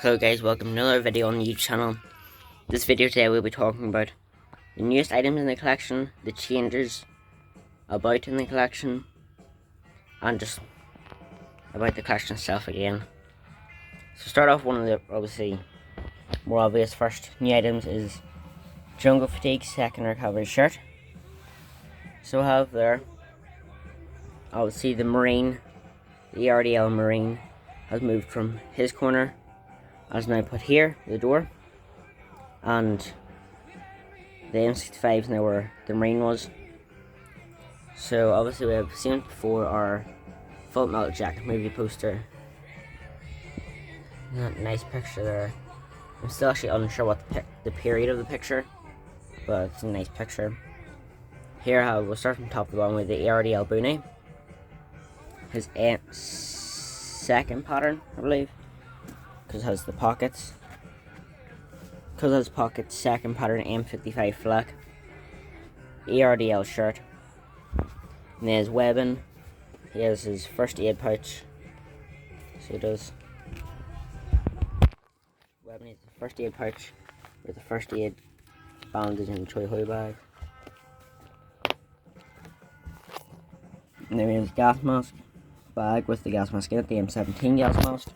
Hello guys, welcome to another video on the YouTube channel. This video today we'll be talking about the newest items in the collection, the changes about in the collection, and just about the collection itself again. So start off, one of the obviously more obvious first new items is Jungle Fatigue second recovery shirt. So I have there, obviously the Marine, the ERDL Marine has moved from his corner, as now put here, the door, and the M65 is now where the Marine was. So obviously we have seen it before, our Full Metal Jacket movie poster. Nice picture there. I'm still actually unsure what the period of the picture, but it's a nice picture. Here we'll start from top to bottom with the ERDL Boonie. His second pattern, I believe, because it has the pockets. Because it has pockets, second pattern M55 flak. ERDL shirt. And then his webbing. He has his first aid pouch. So he does. Webbing is the first aid pouch with the first aid bandage and toy hoy bag. And then we have his gas mask bag with the gas mask in it, the M17 gas mask.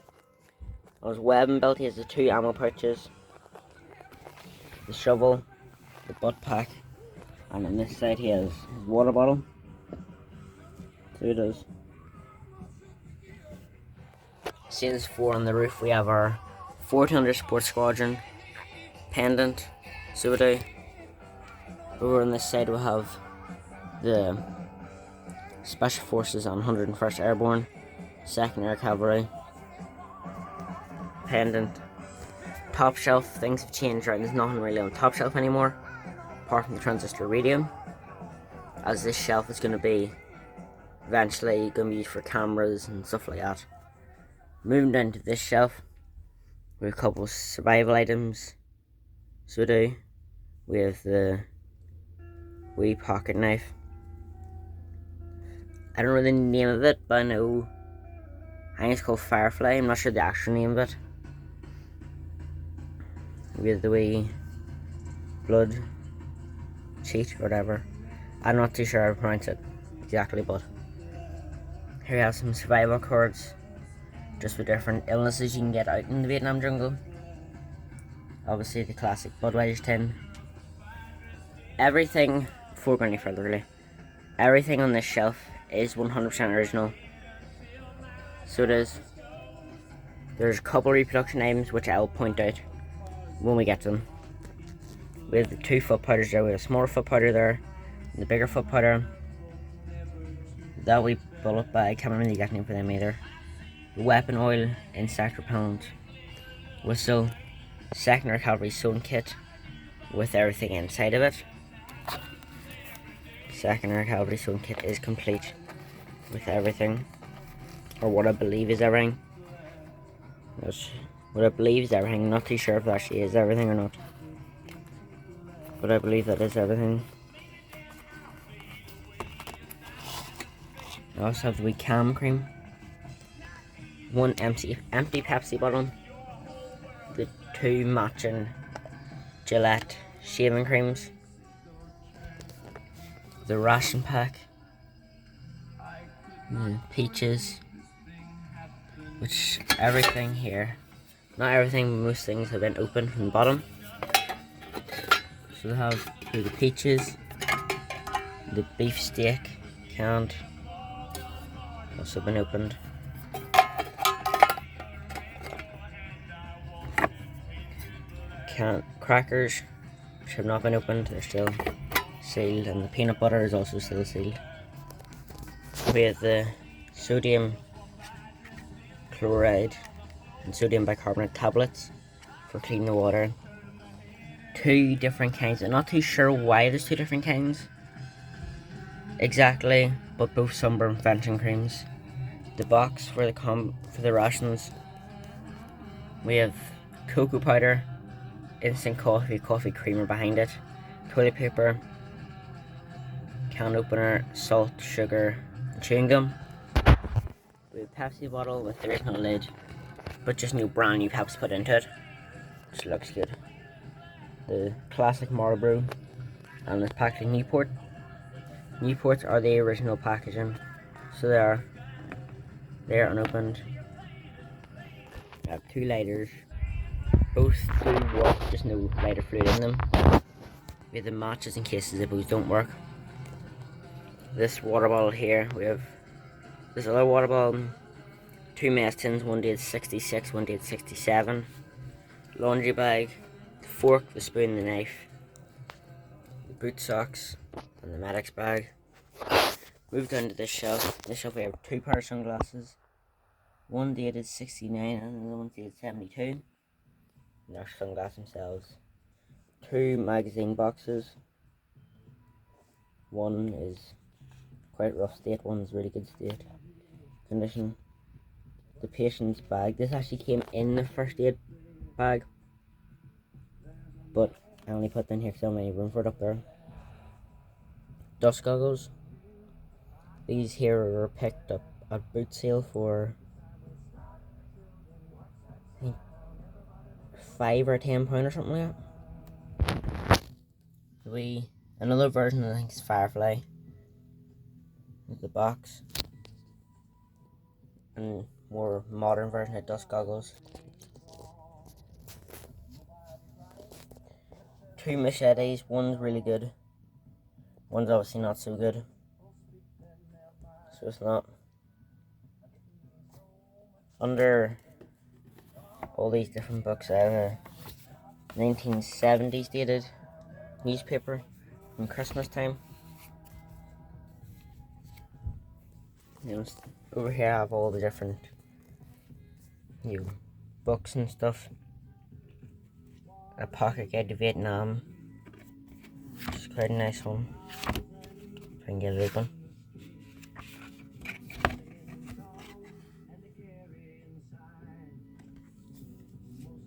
On his webbing belt he has the two ammo pouches, the shovel, the butt pack, and on this side he has his water bottle. So he does. Scenes 4 on the roof we have our 1400 Sports Squadron pendant. So we do. Over on this side we have the Special Forces on 101st Airborne, 2nd Air Cavalry pendant. Top shelf, things have changed, right? There's nothing really on top shelf anymore, apart from the transistor radio, as this shelf is going to be eventually going to be used for cameras and stuff like that. Moving down to this shelf, we have a couple of survival items. So we have the wee pocket knife. I don't know the name of it, but I think it's called Firefly. I'm not sure the actual name of it. We have the wee blood cheat or whatever. I'm not too sure how to pronounce it exactly, but here we have some survival cards, just with different illnesses you can get out in the Vietnam jungle. Obviously the classic Budweiser tin. Everything, before going any further really, everything on this shelf is 100% original. So it is. There's a couple reproduction items which I'll point out when we get to them. We have the two foot powders there. We have a smaller foot powder there, and the bigger foot powder. That wee bullet bag, can't remember the exact name for them either. The weapon oil, insect repellent, whistle, 2nd Air Cavalry sewing kit with everything inside of it. 2nd Air Cavalry sewing kit is complete with everything, or what I believe is everything. That's what I believe is everything. Not too sure if it actually is everything or not, but I believe that is everything. I also have the wee cam cream, one empty Pepsi bottle, the two matching Gillette shaving creams, the ration pack, the peaches, which everything here, not everything, but most things have been opened from the bottom. So they have here the peaches, the beef steak canned, also been opened. Crackers, which have not been opened, they're still sealed, and the peanut butter is also still sealed. We have the sodium chloride and sodium bicarbonate tablets for cleaning the water. Two different kinds. I'm not too sure why there's two different kinds exactly, but both sunburn prevention creams. The box for the rations. We have cocoa powder, instant coffee creamer behind it, toilet paper, can opener, salt, sugar, and chewing gum. We have a Pepsi bottle with the original lid, but just brand new packs put into it, which looks good. The classic Marlboro, and it's packed in Newport. Newports are the original packaging, so they're unopened. I have 2 lighters, both do work, just no lighter fluid in them. We have the matches in case the Zippos don't work. This water bottle here, we have this other water bottle, 2 mess tins, one dated 66, one dated 67, laundry bag, the fork, the spoon, the knife, the boot socks, and the Medix bag. Moved down to this shelf. This shelf we have 2 pairs of sunglasses, one dated 69 and another one dated 72. And they're sunglasses themselves. 2 magazine boxes. One is quite rough state, one's really good state condition. The patient's bag. This actually came in the first aid bag, but I only put it in here because I don't have any room for it up there. Dust goggles. These here were picked up at boot sale for I think £5 or £10 or something like that. Another version, I think, is Firefly with the box, and more modern version of dust goggles. 2 machetes, one's really good, one's obviously not so good, so it's not. Under all these different books, I have a 1970s dated newspaper from Christmas time. Over here I have all the different books and stuff. A pocket guide to Vietnam. It's quite a nice one. If I can get it open.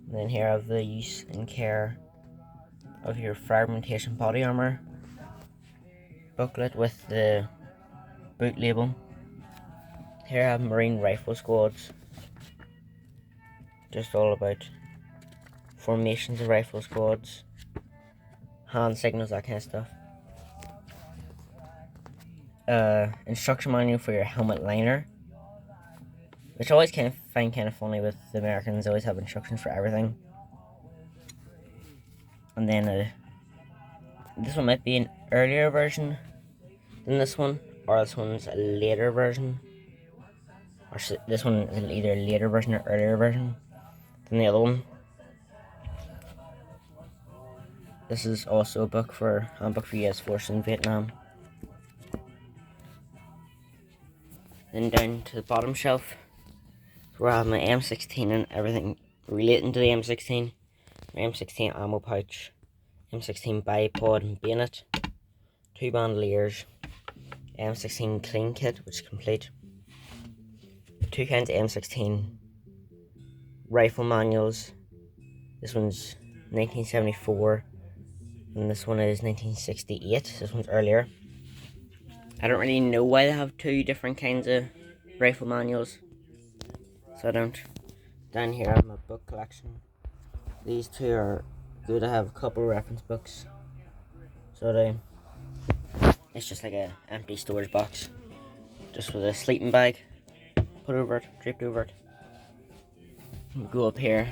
And then here I have the use and care of your fragmentation body armor booklet with the boot label. Here I have Marine Rifle Squads, just all about formations of rifle squads, hand signals, that kind of stuff. Instruction manual for your helmet liner, which I always find kind of funny with the Americans. They always have instructions for everything. And then this one might be an earlier version than this one, or this one's a later version. Or this one is either a later version or earlier version than the other one. This is also a handbook for US Force in Vietnam. Then down to the bottom shelf, where I have my M16 and everything relating to the M16. My M16 ammo pouch, M16 bipod and bayonet, 2 bandoliers, M16 clean kit, which is complete, 2 kinds of M16 rifle manuals. This one's 1974 and this one is 1968. This one's earlier. I don't really know why they have 2 different kinds of rifle manuals, so I don't. Down here I have my book collection. These 2 are good. I have a couple reference books, so it's just like a empty storage box, just with a sleeping bag put over it, draped over it. Go up here,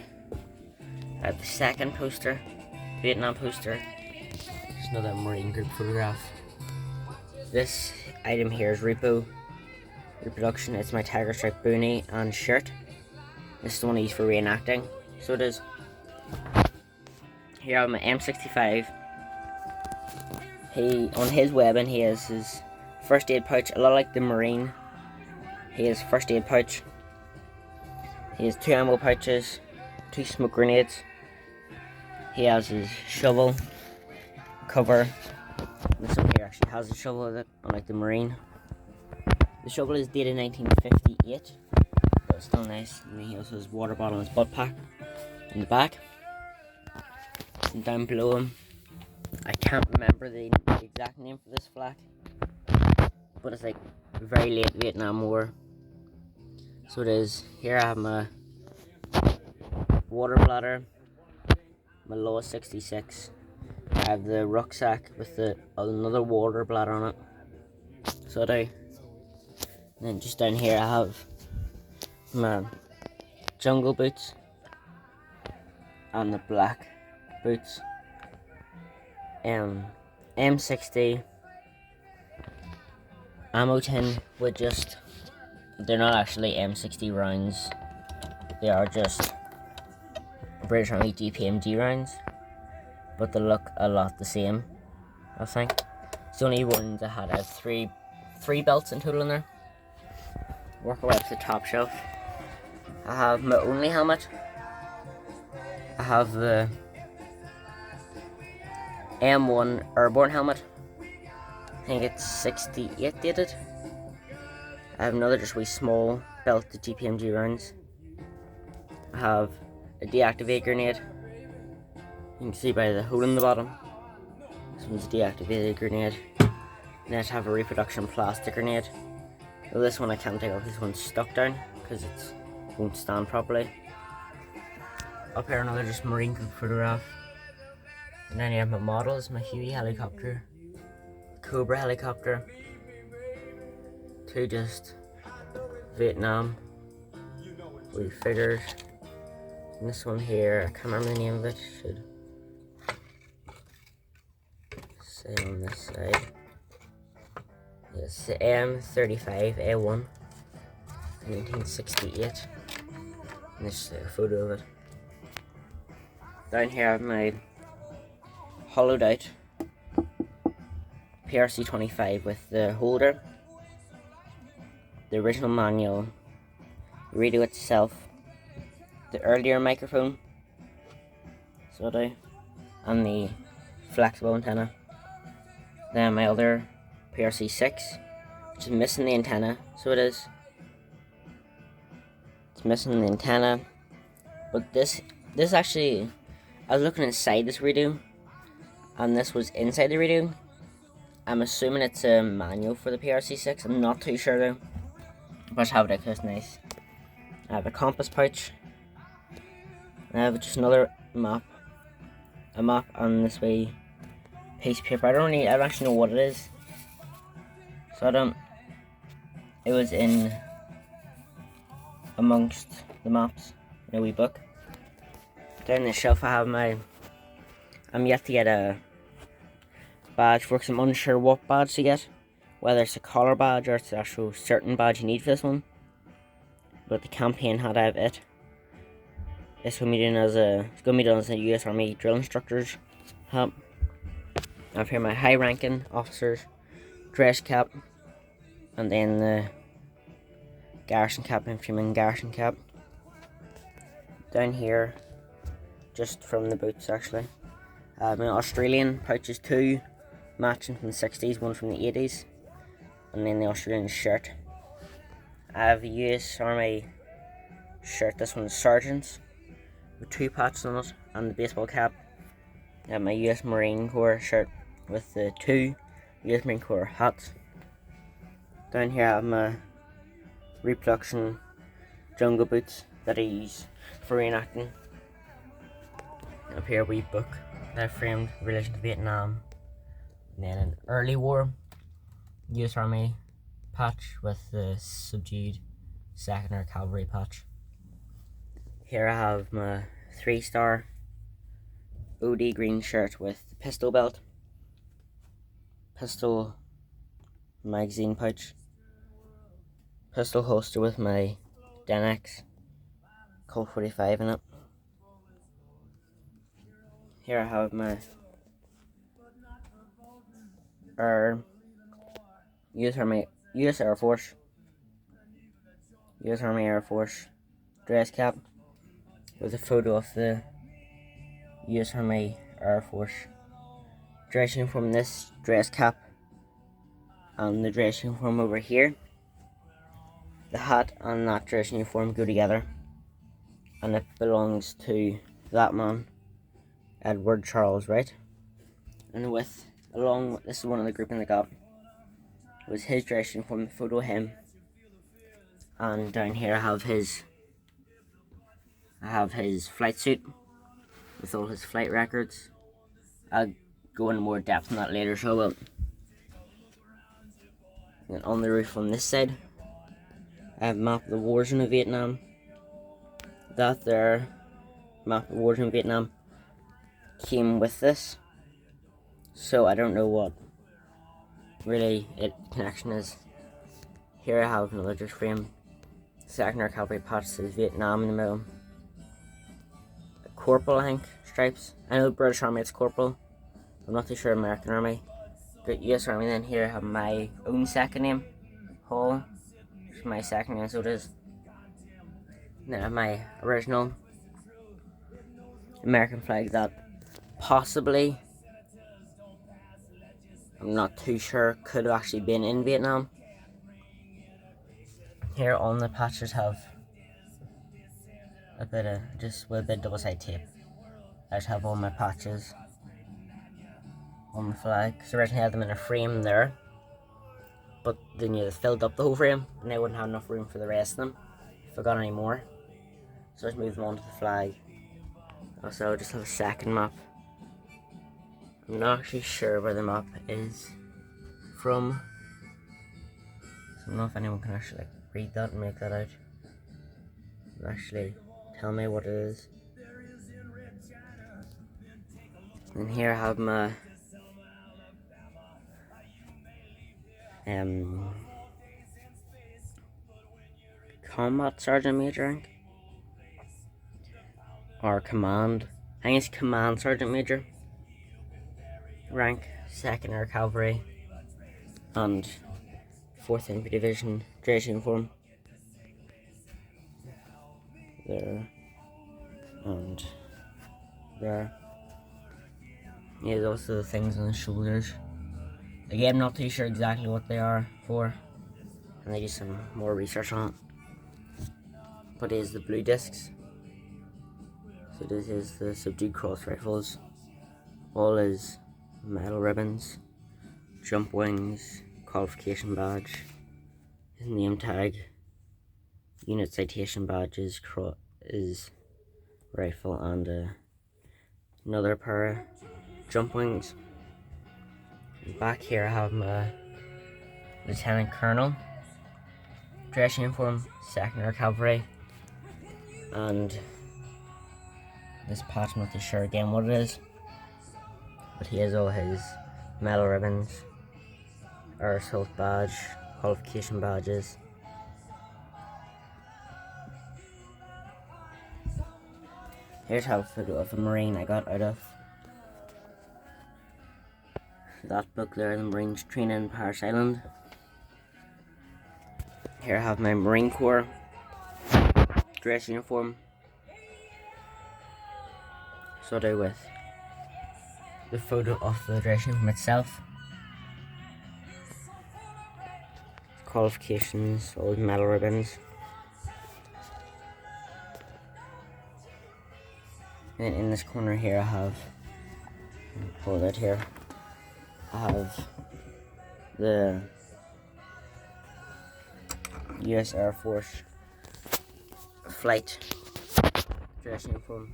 I have the second poster, Vietnam poster. There's another Marine group photograph. This item here is reproduction. It's my Tiger Stripe boonie and shirt. This is the one I use for reenacting, so it is. Here I have my M65. On his weapon, he has his first aid pouch, a lot like the Marine. He has first aid pouch. He has 2 ammo pouches, 2 smoke grenades. He has his shovel, cover. This one here actually has a shovel with it, unlike the Marine. The shovel is dated 1958, but it's still nice. And he also has water bottle and his butt pack in the back. And down below him, I can't remember the exact name for this flak, but it's like very late Vietnam War. So it is. Here I have my water bladder, my Loa 66. I have the rucksack with another water bladder on it. So I do. And then just down here I have my jungle boots and the black boots. M60 ammo tin with they're not actually M60 rounds, they are just British Army DPMG rounds, but they look a lot the same, I think. It's the only ones I had. I have three belts in total in there. Work our way up to the top shelf. I have my only helmet. I have the M1 airborne helmet. I think it's 68 dated. I have another just wee small belt to DPMG rounds. I have a deactivated grenade. You can see by the hole in the bottom. This one's a deactivated grenade. And I have a reproduction plastic grenade. Well, this one I can't take off, this one's stuck down because it won't stand properly. Up here another just Marine group photograph. And then you have my models, my Huey helicopter, Cobra helicopter, two just Vietnam with figures. And this one here, I can't remember the name of it, should say on this side. It's the M35A1, 1968. And this is a photo of it. Down here I have my hollowed out PRC-25 with the holder, the original manual, the radio itself, the earlier microphone, so I do, and the flexible antenna. Then my other PRC-6, which is missing the antenna, so it is. It's missing the antenna, but this actually, I was looking inside this radio, and this was inside the radio. I'm assuming it's a manual for the PRC-6, I'm not too sure though. But I just have it because it's nice. I have a compass pouch. I have just another map. A map on this way piece of paper. I don't actually know what it is. So it was in amongst the maps in a wee book. Down the shelf I have I'm yet to get a badge for because I'm unsure what badge to get. Whether it's a collar badge or it's the actual certain badge you need for this one. But the campaign had I have it. It's going to be done as a US Army drill instructor's hat. I have here my high ranking officer's dress cap. And then the garrison cap, infantryman garrison cap. Down here, just from the boots actually, my Australian pouches, two matching from the 60s, one from the 80s. And then the Australian shirt. I have a US Army shirt, this one's Sergeant's, with two patches on it, and the baseball cap. I have my US Marine Corps shirt with the two US Marine Corps hats. Down here I have my reproduction jungle boots that I use for reenacting. Up here a wee book that I framed in relation to Vietnam. And then an early war US Army patch with the subdued 2nd Air Cavalry patch. Here I have my 3-star OD green shirt with the pistol belt, pistol magazine pouch, pistol holster with my Denex Colt 45 in it. Here I have my US Army Air Force dress cap with a photo of the US Army Air Force dress uniform, this dress cap and the dress uniform over here. The hat and that dress uniform go together, and it belongs to that man, Edward Charles Wright. And this is one of the grouping I got, was his dress uniform, the photo of him. And down here I have his I have his flight suit with all his flight records. I'll go into more depth on that later, so I will. And on the roof on this side, I have a map of the war zone of Vietnam. That there map of the war zone of Vietnam came with this, so I don't know what really its connection is. Here I have another just frame. 2nd Air Cavalry patch says Vietnam in the middle. A corporal, I think, stripes. I know the British Army it's corporal. I'm not too sure American Army. But US Army. Then here I have my own second name, Hall. It's my second name, so it is. And then I have my original American flag that possibly, I'm not too sure, could have actually been in Vietnam. Here on the patches have a bit of, just with a bit of double-sided tape. I just have all my patches on the flag, because originally I had them in a frame there, but then you filled up the whole frame, and I wouldn't have enough room for the rest of them if I got any more. So I just moved them onto the flag. Also, I just have a second map. I'm not actually sure where the map is from, so I don't know if anyone can actually read that and make that out. Actually tell me what it is. And here I have my combat sergeant major rank, or command. I think it's command sergeant major rank, 2nd Air Cavalry, and 4th Infantry Division dress uniform. There and there. Yeah, those are the things on the shoulders. Again, I'm not too sure exactly what they are for, and I do some more research on it. But it is the blue discs. So this is the subdued cross rifles. All is metal ribbons, jump wings, qualification badge, his name tag, unit citation badges, is rifle, and another pair of jump wings. And back here I have my Lieutenant Colonel dress uniform, 2nd Air Cavalry, and this patch, I'm not too sure again what it is, but he has all his metal ribbons, air assault badge, qualification badges. Here's how a photo of a Marine I got out of that book there, the Marines Training in Parris Island. Here I have my Marine Corps dress uniform, sorted with the photo of the dress uniform itself. Qualifications, all metal ribbons. And in this corner here I have, pull that here, I have the US Air Force flight dress uniform,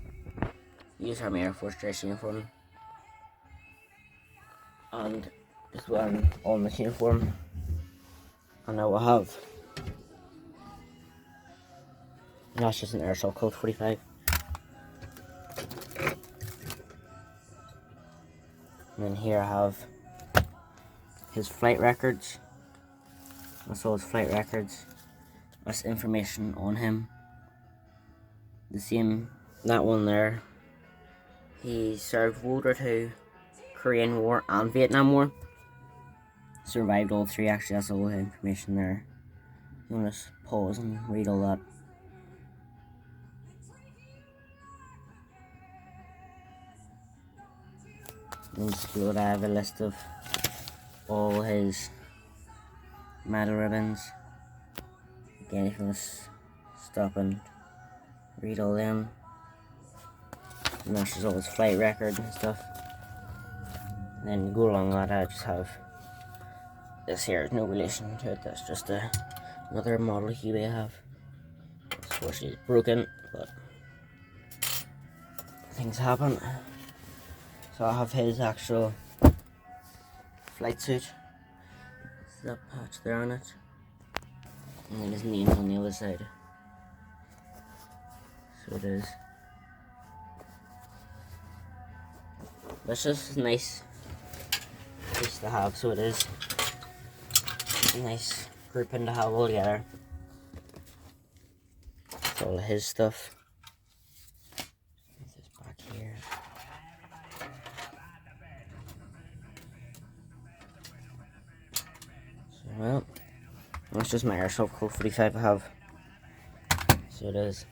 US Army Air Force dress uniform, and this one on this uniform. And I will have, and that's just an air assault code 45. And then here I have his flight records. That's all his flight records. That's information on him. The same, that one there. He served World War II, Korean War, and Vietnam War. Survived all three, actually, that's all the information there. You want to pause and read all that. And just below that I have a list of all his medal ribbons. Again, if you want to stop and read all them. And that's just all his flight record and stuff. And then go along that, I just have this here, is no relation to it, that's just another model Huey I have. Unfortunately it's broken, but things happen. So I have his actual flight suit. That patch there on it. And then his name's on the other side. So it is. That's just a nice piece to have, so it is. It's a nice grouping to have all together. It's all of his stuff. This back here. So, well, that's just my Airsoft Colt 45 I have. So it is.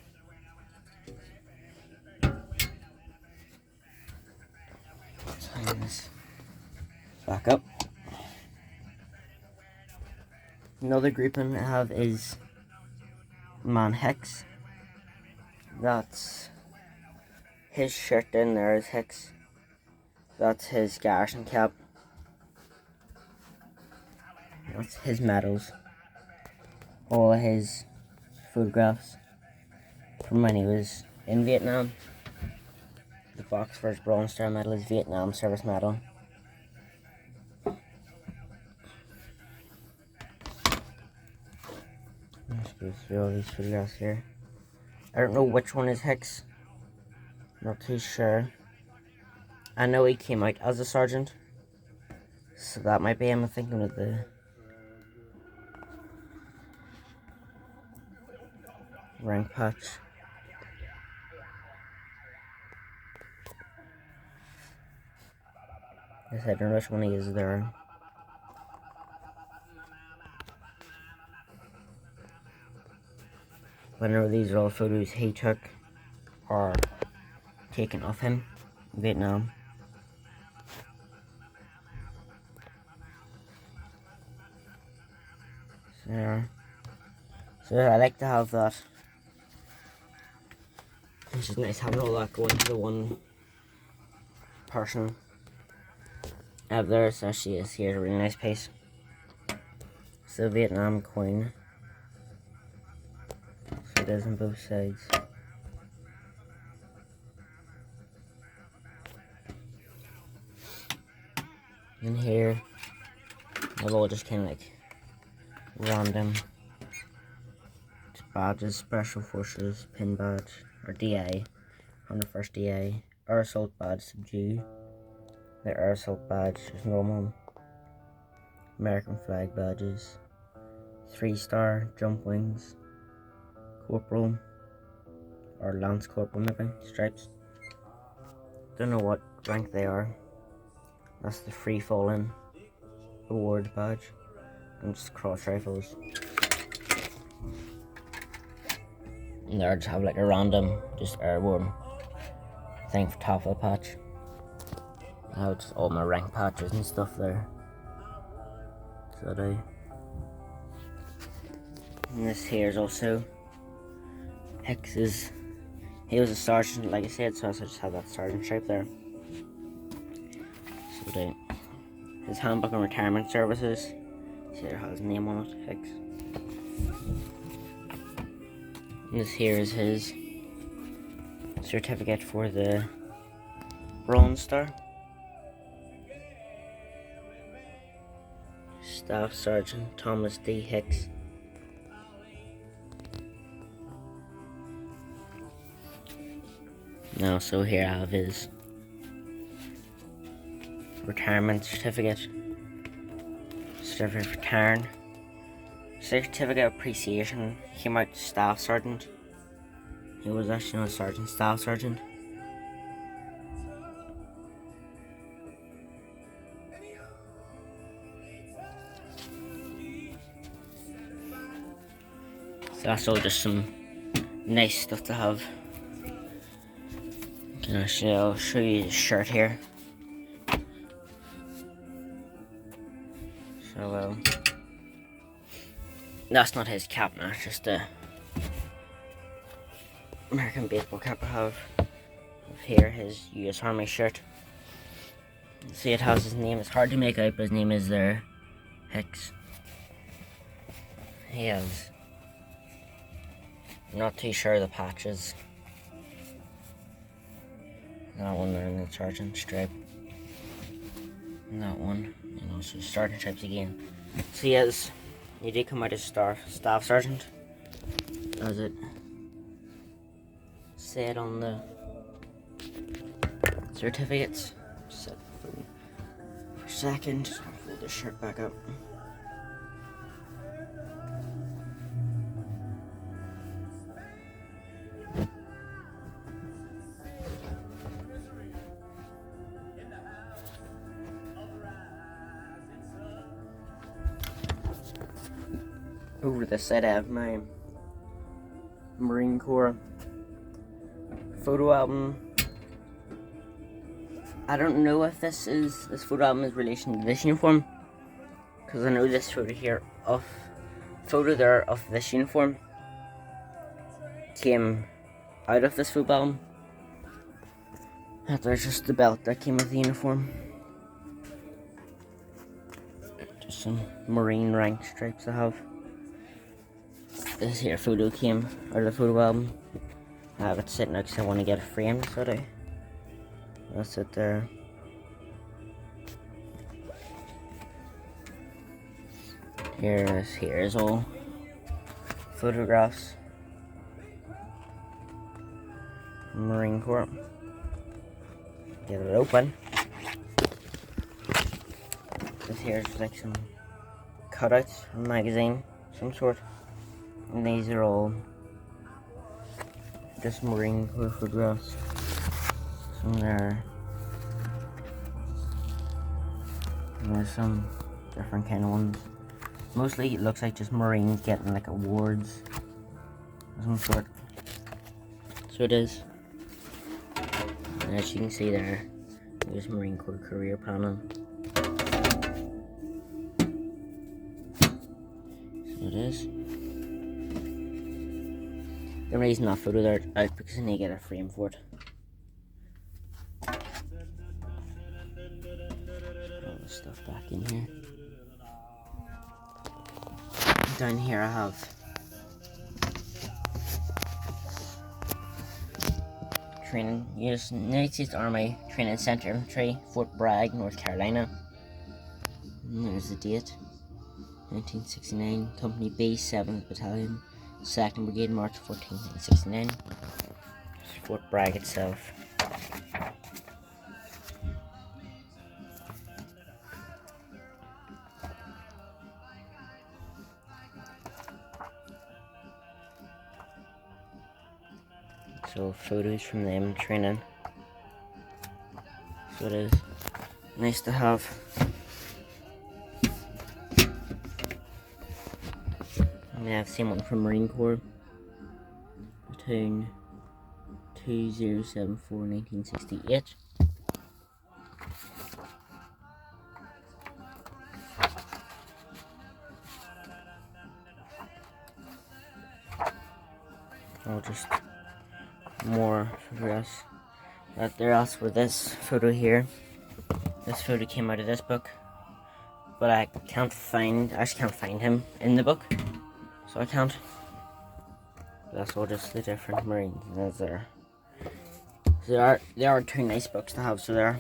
Let's hang this back up. Another grouping I have is Man Hex. That's his shirt in there is Hex. That's his garrison cap. That's his medals. All his photographs from when he was in Vietnam. The box for his Bronze Star medal is Vietnam Service Medal. Let's go through all these photographs here. I don't know which one is Hicks. Not too sure. I know he came out as a sergeant, so that might be him. I'm thinking of the rank patch. Yes, I don't know which one he is there. But I know these are all photos he took or taken of him in Vietnam. So I like to have that. It's just nice having all that going to the one person. Up there, so she is here, a really nice piece. It's the Vietnam coin. So it is on both sides. And here, they're all just kind of like random badges, Special Forces, pin badge, or DA, 101st DA, Air Assault badge, Subdue, the Air Assault badge is normal, American flag badges, 3-star, jump wings, corporal, or lance corporal maybe, stripes. Don't know what rank they are. That's the Free Fallen award badge, and just cross rifles. And there I just have like a random, just airborne thing for top of the patch. I have just all my rank patches and stuff there. So and this here is also Hex's. He was a sergeant, like I said, so I just have that sergeant stripe there. So his handbook on retirement services. See, there has his name on it, Hex. And this here is his certificate for the Bronze Star. Staff Sergeant Thomas D. Hicks. Now, so here I have his retirement certificate. Certificate of return. Certificate of appreciation. He came out Staff Sergeant. He was actually not a sergeant, Staff Sergeant. So that's all just some nice stuff to have. I'll show you the shirt here. So that's not his cap now, it's just a American baseball cap I have. Here, his US Army shirt. See, it has his name. It's hard to make out, but his name is there. Hicks. He has. Not too sure the patches. That one there in the sergeant stripe. And that one. And also sergeant stripes again. So yes, he did come out as staff sergeant, as it said on the certificates. Set the phone for a second. Fold the shirt back up. Over the side I have my Marine Corps photo album. I don't know if this photo album is relation to this uniform, because I know this photo here of this uniform came out of this photo album. There's just the belt that came with the uniform. Just some Marine rank stripes I have. This here photo came out of the photo album. I have it sitting out because I want to get it framed, so that's it there. Here's all photographs. Marine Corps. Get it open. This here's like some cutouts from a magazine, some sort. And these are all just Marine Corps photographs. Some there. And there's some different kind of ones. Mostly it looks like just Marines getting like awards of some sort. So it is. And as you can see there, there's Marine Corps career planning. So it is. The reason that photo there out because I need to get a frame for it. Put all the stuff back in here. Down here I have training, United States Army Training Center Infantry, Fort Bragg, North Carolina. And there's the date, 1969, Company B, 7th Battalion, 2nd Brigade, March 14, 1969. Fort Bragg itself. So photos from them training. So it is nice to have. And I've seen one from Marine Corps. Platoon 2074, 1968. I'll just more photographs that there else for this photo here. This photo came out of this book, but I can't find him in the book, so I can't. That's all just the different Marines that's there. So there are two nice books to have, so there.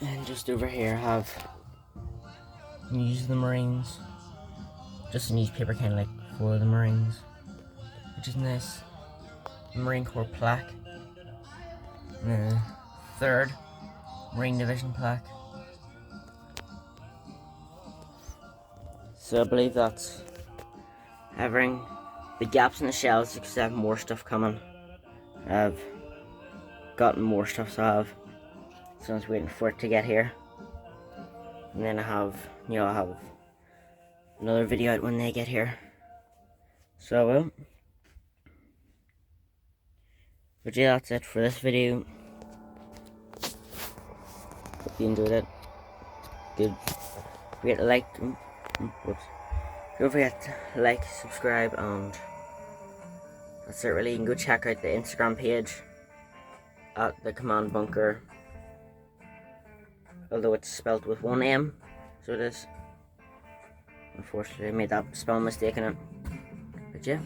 And just over here I have News of the Marines. Just a newspaper kind of like for the Marines, which is nice. Marine Corps plaque. And the 3rd Marine Division plaque. So I believe that's everything. The gaps in the shelves because I have more stuff coming. I've gotten more stuff, so I have. So I was waiting for it to get here. And then I have another video out when they get here. So I will. But yeah, that's it for this video. Hope you enjoyed it. Good. Don't forget to like. Don't forget to like, subscribe, and that's it really. You can go check out the Instagram page at the Command Bunker. Although it's spelled with one M, so it is. Unfortunately, I made that spell mistake in it. yeah.